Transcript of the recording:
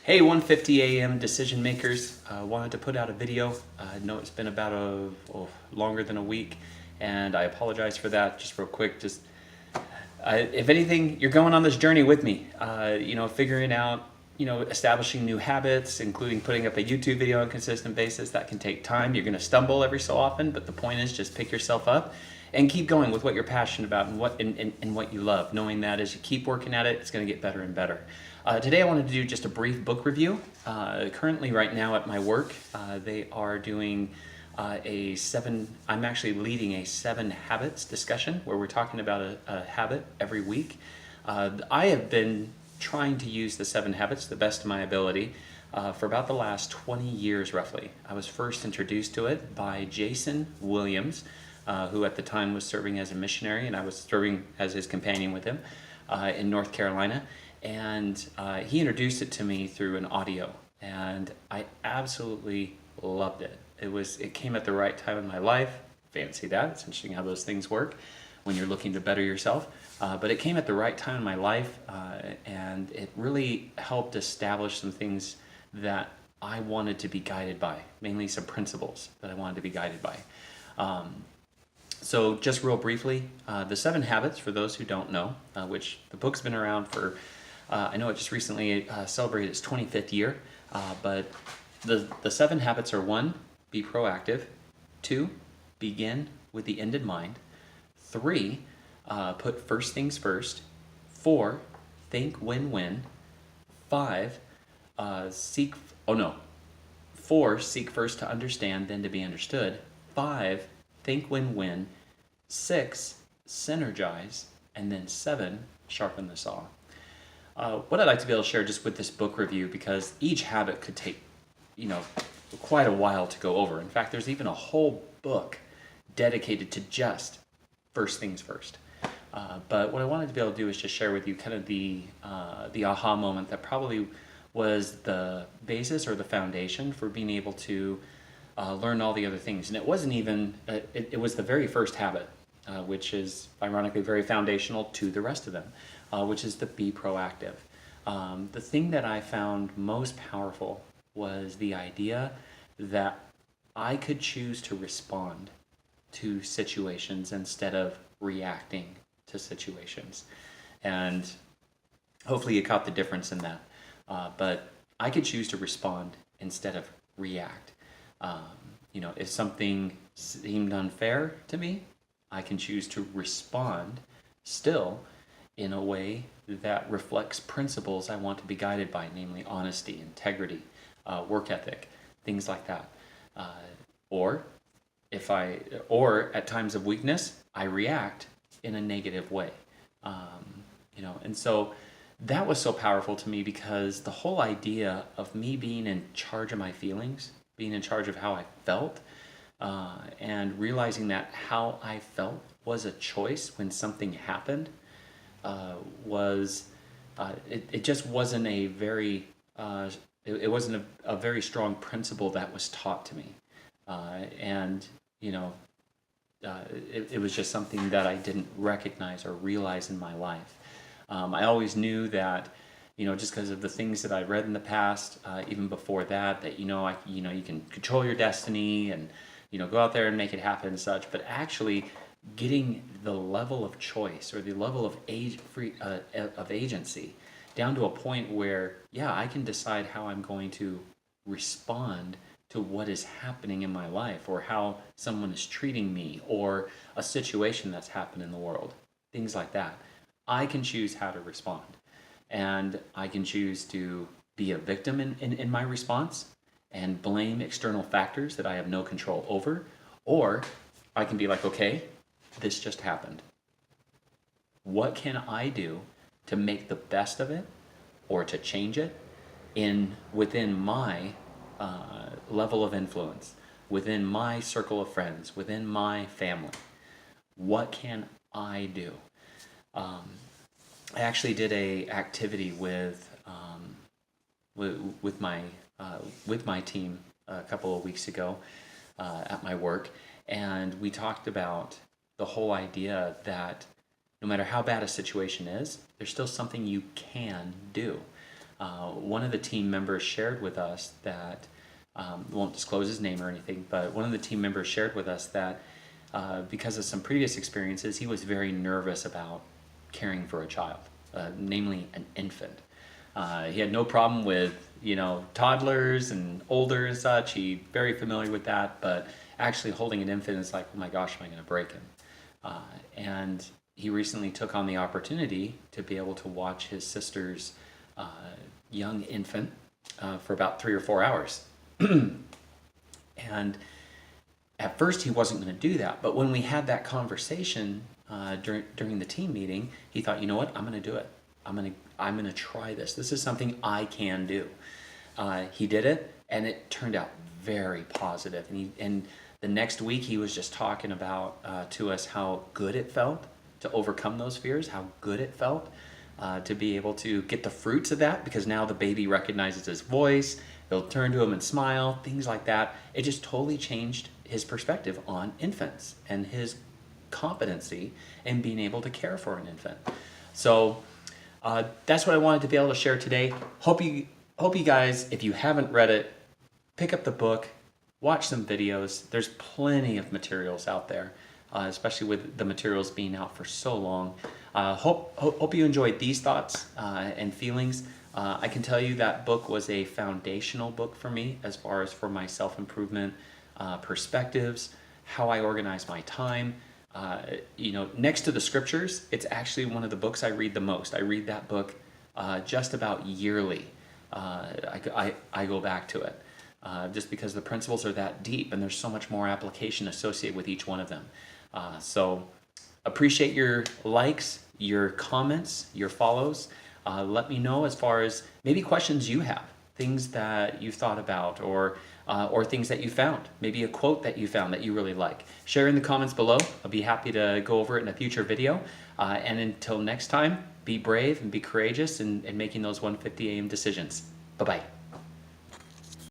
Hey, 1:50 a.m. decision makers. Wanted to put out a video. I know it's been about longer than a week, and I apologize for that. Just real quick, if anything, you're going on this journey with me. Figuring out, establishing new habits, including putting up a YouTube video on a consistent basis. That can take time. You're going to stumble every so often, but the point is just pick yourself up and keep going with what you're passionate about and what you love, knowing that as you keep working at it, it's going to get better and better. Today I wanted to do just a brief book review. Currently right now at my work, they are doing I'm actually leading a 7 habits discussion where we're talking about a habit every week. I have been trying to use the 7 habits to the best of my ability for about the last 20 years roughly. I was first introduced to it by Jason Williams, who at the time was serving as a missionary, and I was serving as his companion with him in North Carolina. And he introduced it to me through an audio, and I absolutely loved it. It came at the right time in my life. Fancy that. It's interesting how those things work when you're looking to better yourself. But it came at the right time in my life, and it really helped establish some things that I wanted to be guided by, mainly some principles that I wanted to be guided by. So just real briefly, the 7 habits, for those who don't know, which the book's been around for, I know it just recently celebrated its 25th year, but the 7 habits are: 1, be proactive; 2, begin with the end in mind; 3, put first things first; 4, think win-win; 5, 4, seek first to understand, then to be understood; 5, think win-win; 6, synergize; and then 7, sharpen the saw. What I'd like to be able to share just with this book review, because each habit could take, quite a while to go over. In fact, there's even a whole book dedicated to just first things first. But what I wanted to be able to do is just share with you kind of the aha moment that probably was the basis or the foundation for being able to learn all the other things. And it wasn't even, it was the very first habit, which is ironically very foundational to the rest of them, which is to be proactive. The thing that I found most powerful was the idea that I could choose to respond to situations instead of reacting to situations. And hopefully you caught the difference in that. But I could choose to respond instead of react. If something seemed unfair to me, I can choose to respond still in a way that reflects principles I want to be guided by, namely honesty, integrity, work ethic, things like that. Or at times of weakness, I react in a negative way. And so that was so powerful to me, because the whole idea of me being in charge of my feelings, being in charge of how I felt, and realizing that how I felt was a choice when something happened, it just wasn't a very it wasn't a very strong principle that was taught to me, it was just something that I didn't recognize or realize in my life. I always knew that, just because of the things that I read in the past, even before that you can control your destiny and go out there and make it happen and such. But actually, getting the level of choice or the level of agency down to a point where, I can decide how I'm going to respond to what is happening in my life, or how someone is treating me, or a situation that's happened in the world, things like that. I can choose how to respond, and I can choose to be a victim in my response and blame external factors that I have no control over, or I can be like, okay, this just happened. What can I do to make the best of it, or to change it within my level of influence, within my circle of friends, within my family? What can I do? I actually did a activity with my team a couple of weeks ago at my work, and we talked about the whole idea that no matter how bad a situation is, there's still something you can do. one of the team members shared with us that, won't disclose his name or anything, but one of the team members shared with us that because of some previous experiences, he was very nervous about caring for a child, namely an infant. He had no problem with, toddlers and older and such. He's very familiar with that, but actually holding an infant is like, oh my gosh, am I going to break him? And he recently took on the opportunity to be able to watch his sister's young infant for about 3 or 4 hours. And at first he wasn't going to do that, but when we had that conversation during the team meeting, he thought, you know what, I'm going to do it. I'm going to try this. This is something I can do. He did it, and it turned out very positive. And the next week he was just talking about to us how good it felt to overcome those fears, how good it felt to be able to get the fruits of that, because now the baby recognizes his voice, they'll turn to him and smile, things like that. It just totally changed his perspective on infants and his competency in being able to care for an infant. So that's what I wanted to be able to share today. Hope you guys, if you haven't read it, pick up the book, watch some videos. There's plenty of materials out there, especially with the materials being out for so long. Hope you enjoyed these thoughts and feelings. I can tell you that book was a foundational book for me as far as for my self-improvement perspectives, how I organize my time. Next to the scriptures, it's actually one of the books I read the most. I read that book just about yearly. I go back to it just because the principles are that deep and there's so much more application associated with each one of them. So appreciate your likes, your comments, your follows. Let me know as far as maybe questions you have, things that you've thought about, or things that you found, maybe a quote that you found that you really like. Share in the comments below. I'll be happy to go over it in a future video. And until next time, be brave and be courageous in making those 1:50 a.m. decisions. Bye-bye.